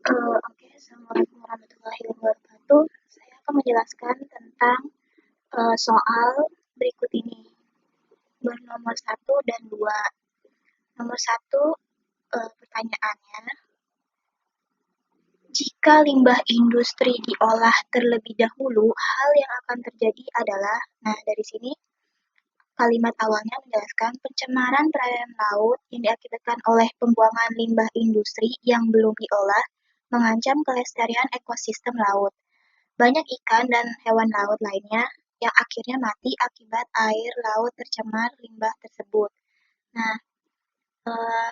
Oke, Assalamualaikum warahmatullahi wabarakatuh. Saya akan menjelaskan tentang soal berikut ini. Bernomor satu dan dua. Nomor satu, pertanyaannya, jika limbah industri diolah terlebih dahulu, hal yang akan terjadi adalah, nah dari sini kalimat awalnya menjelaskan pencemaran perairan laut yang diakibatkan oleh pembuangan limbah industri yang belum diolah mengancam kelestarian ekosistem laut. Banyak ikan dan hewan laut lainnya yang akhirnya mati akibat air laut tercemar limbah tersebut. Nah, eh,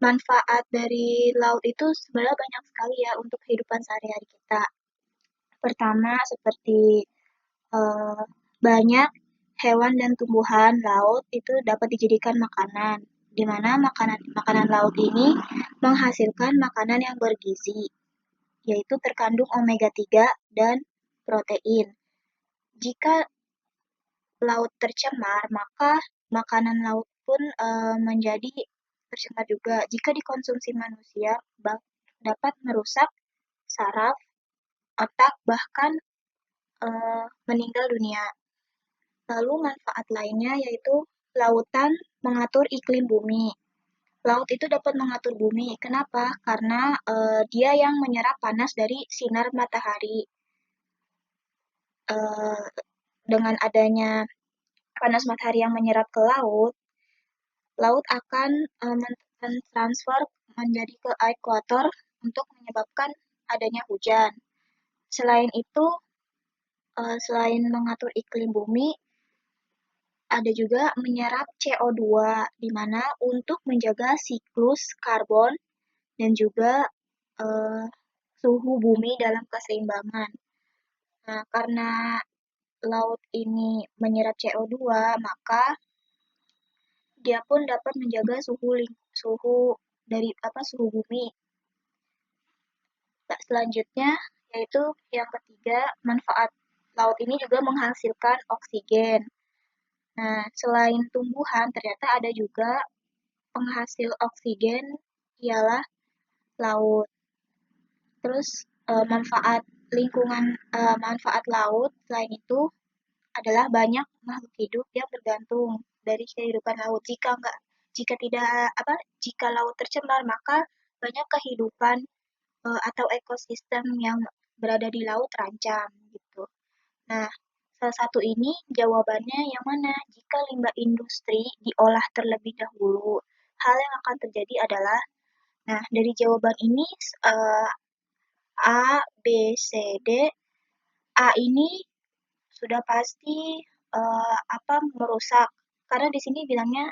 manfaat dari laut itu sebenarnya banyak sekali ya untuk kehidupan sehari-hari kita. Pertama, seperti eh, banyak hewan dan tumbuhan laut itu dapat dijadikan makanan, di mana makanan laut ini menghasilkan makanan yang bergizi, yaitu terkandung omega 3 dan protein. Jika laut tercemar, maka makanan laut pun menjadi tercemar juga. Jika dikonsumsi manusia, dapat merusak saraf, otak, bahkan meninggal dunia. Lalu manfaat lainnya yaitu lautan mengatur iklim bumi. Laut itu dapat mengatur bumi. Kenapa? Karena dia yang menyerap panas dari sinar matahari. Eh, dengan adanya panas matahari yang menyerap ke laut, laut akan mentransfer menjadi ke ekuator untuk menyebabkan adanya hujan. Selain itu, selain mengatur iklim bumi, ada juga menyerap CO2, di mana untuk menjaga siklus karbon dan juga eh, suhu bumi dalam keseimbangan. Nah, karena laut ini menyerap CO2, maka dia pun dapat menjaga suhu dari suhu bumi. Nah, selanjutnya yaitu yang ketiga, manfaat laut ini juga menghasilkan oksigen. Nah, selain tumbuhan, ternyata ada juga penghasil oksigen ialah laut. Terus manfaat laut selain itu adalah banyak makhluk hidup yang bergantung dari kehidupan laut. Jika laut tercemar, maka banyak kehidupan atau ekosistem yang berada di laut terancam gitu. Nah, salah satu ini jawabannya yang mana? Jika limbah industri diolah terlebih dahulu, hal yang akan terjadi adalah, nah dari jawaban ini A, B, C, D, A ini sudah pasti merusak. Karena di sini bilangnya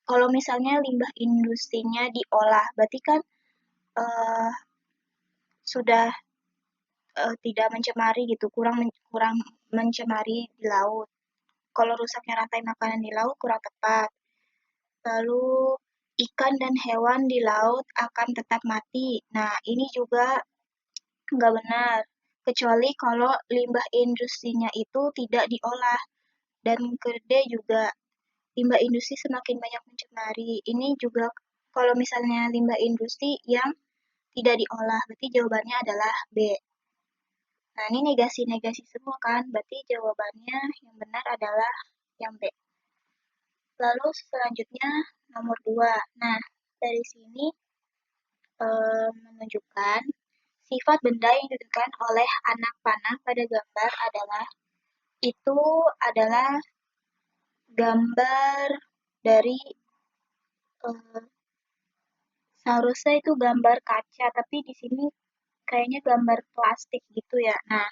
kalau misalnya limbah industrinya diolah, berarti kan eh, sudah tidak mencemari gitu, kurang mencemari di laut. Kalau rusaknya rantai makanan di laut kurang tepat. Lalu ikan dan hewan di laut akan tetap mati. Nah, ini juga nggak benar. Kecuali kalau limbah industrinya itu tidak diolah. Dan kedua juga, limbah industri semakin banyak mencemari. Ini juga kalau misalnya limbah industri yang tidak diolah, berarti jawabannya adalah B. Nah, ini negasi-negasi semua kan, berarti jawabannya yang benar adalah yang B. Lalu selanjutnya nomor 2. Nah, dari sini menunjukkan sifat benda yang ditentukan oleh anak panah pada gambar itu adalah gambar dari eh, seharusnya itu gambar kaca, tapi di sini kayaknya gambar plastik gitu ya. Nah,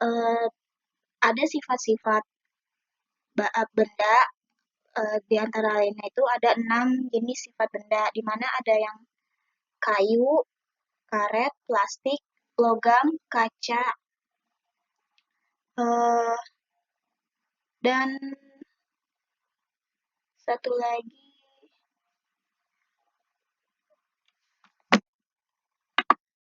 eh, ada sifat-sifat benda di antara lainnya itu ada 6 jenis sifat benda, di mana ada yang kayu, karet, plastik, logam, kaca, dan satu lagi